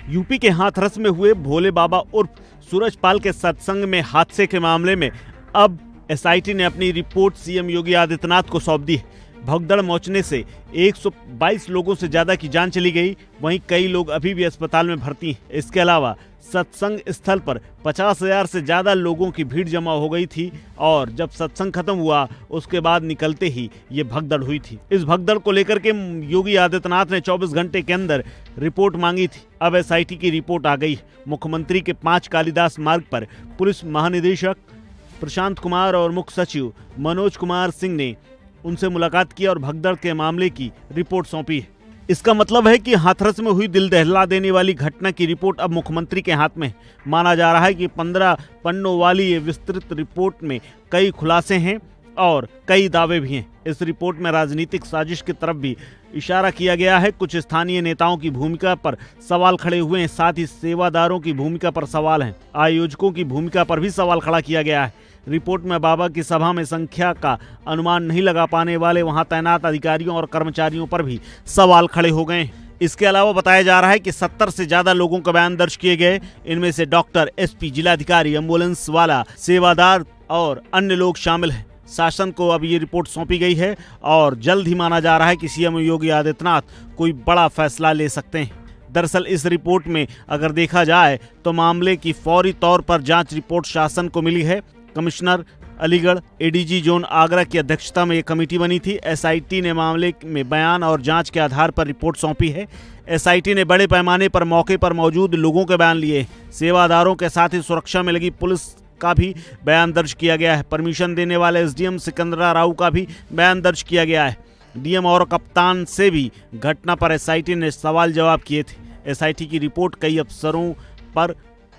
UP के हाथरस में हुए भोले बाबा उर्फ सूरजपाल के सत्संग में हादसे के मामले में अब एसआईटी ने अपनी रिपोर्ट सीएम योगी आदित्यनाथ को सौंप दी है। भगदड़ मचने से 122 लोगों से ज्यादा की जान चली गई। वहीं कई लोग अभी भी अस्पताल में भर्ती हैं। इसके अलावा सत्संग स्थल पर 50,000 से ज्यादा लोगों की भीड़ जमा हो गई थी और जब सत्संग खत्म हुआ उसके बाद निकलते ही ये भगदड़ हुई थी। इस भगदड़ को लेकर के योगी आदित्यनाथ ने 24 घंटे के अंदर रिपोर्ट मांगी थी। अब एसआईटी की रिपोर्ट आ गई। मुख्यमंत्री के 5 कालिदास मार्ग पर पुलिस महानिदेशक प्रशांत कुमार और मुख्य सचिव मनोज कुमार सिंह ने उनसे मुलाकात की और भगदड़ के मामले की रिपोर्ट सौंपी है। इसका मतलब है कि हाथरस में हुई दिल दहला देने वाली घटना की रिपोर्ट अब मुख्यमंत्री के हाथ में। माना जा रहा है कि 15 पन्नों वाली ये विस्तृत रिपोर्ट में कई खुलासे हैं और कई दावे भी हैं। इस रिपोर्ट में राजनीतिक साजिश की तरफ भी इशारा किया गया है। कुछ स्थानीय नेताओं की भूमिका पर सवाल खड़े हुए हैं, साथ ही सेवादारों की भूमिका पर सवाल हैं। आयोजकों की भूमिका पर भी सवाल खड़ा किया गया है। रिपोर्ट में बाबा की सभा में संख्या का अनुमान नहीं लगा पाने वाले वहां तैनात अधिकारियों और कर्मचारियों पर भी सवाल खड़े हो गए। इसके अलावा बताया जा रहा है कि 70 से ज्यादा लोगों का बयान दर्ज किए गए। इनमें से डॉक्टर, एसपी, जिलाधिकारी, एम्बुलेंस वाला, सेवादार और अन्य लोग शामिल हैं। शासन को अब ये रिपोर्ट सौंपी गई है और जल्द ही माना जा रहा है कि सीएम योगी आदित्यनाथ कोई बड़ा फैसला ले सकते हैं। दरअसल इस रिपोर्ट में अगर देखा जाए तो मामले की फौरी तौर पर जांच रिपोर्ट शासन को मिली है। Commissioner Aligarh, ADG zone Agra की अध्यक्षता में एक कमेटी बनी थी। एसआईटी ने मामले में बयान और जांच के आधार पर रिपोर्ट सौंपी है। एसआईटी ने बड़े पैमाने पर मौके पर मौजूद लोगों के बयान लिए। सेवादारों के साथ ही सुरक्षा में लगी पुलिस का भी बयान दर्ज किया गया है। परमिशन देने वाले एसडीएम सिकंदरा राव का भी बयान दर्ज किया गया है। डीएम और कप्तान से भी घटना पर एसआईटी ने सवाल जवाब किए थे। एसआईटी की रिपोर्ट कई अफसरों पर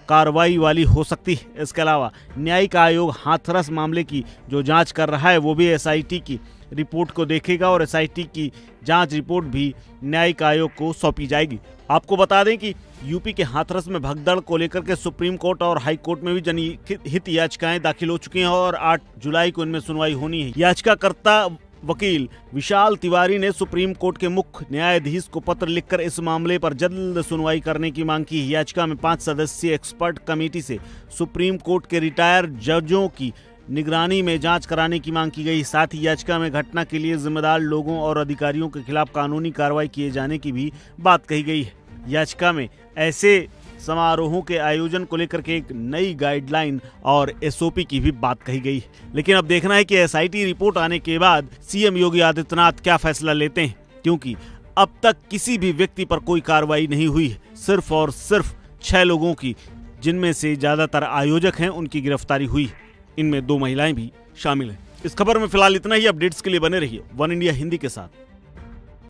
कार्रवाई वाली हो सकती है। इसके अलावा न्यायिक आयोग हाथरस मामले की जो जांच कर रहा है वो भी एसआईटी की रिपोर्ट को देखेगा और एसआईटी की जांच रिपोर्ट भी न्यायिक आयोग को सौंपी जाएगी। आपको बता दें कि यूपी के हाथरस में भगदड़ को लेकर के सुप्रीम कोर्ट और हाई कोर्ट में भी जनहित याचिकाएं दाखिल हो चुकी हैं और 8 जुलाई को इनमें सुनवाई होनी है। याचिकाकर्ता वकील विशाल तिवारी ने सुप्रीम कोर्ट के मुख्य न्यायाधीश को पत्र लिखकर इस मामले पर जल्द सुनवाई करने की मांग की। याचिका में 5 सदस्यीय एक्सपर्ट कमेटी से सुप्रीम कोर्ट के रिटायर जजों की निगरानी में जांच कराने की मांग की गई। साथ ही याचिका में घटना के लिए जिम्मेदार लोगों और अधिकारियों के खिलाफ कानूनी कार्रवाई किए जाने की भी बात कही गई है। याचिका में ऐसे समारोहों के आयोजन को लेकर के एक नई गाइडलाइन और एसओपी की भी बात कही गई है। लेकिन अब देखना है कि एसआईटी रिपोर्ट आने के बाद सीएम योगी आदित्यनाथ क्या फैसला लेते हैं, क्योंकि अब तक किसी भी व्यक्ति पर कोई कार्रवाई नहीं हुई है। सिर्फ और सिर्फ 6 लोगों की, जिनमें से ज्यादातर आयोजक हैं, उनकी गिरफ्तारी हुई है। इनमें 2 महिलाएं भी शामिल हैं। इस खबर में फिलहाल इतना ही। अपडेट्स के लिए बने रहिए वन इंडिया हिंदी के साथ।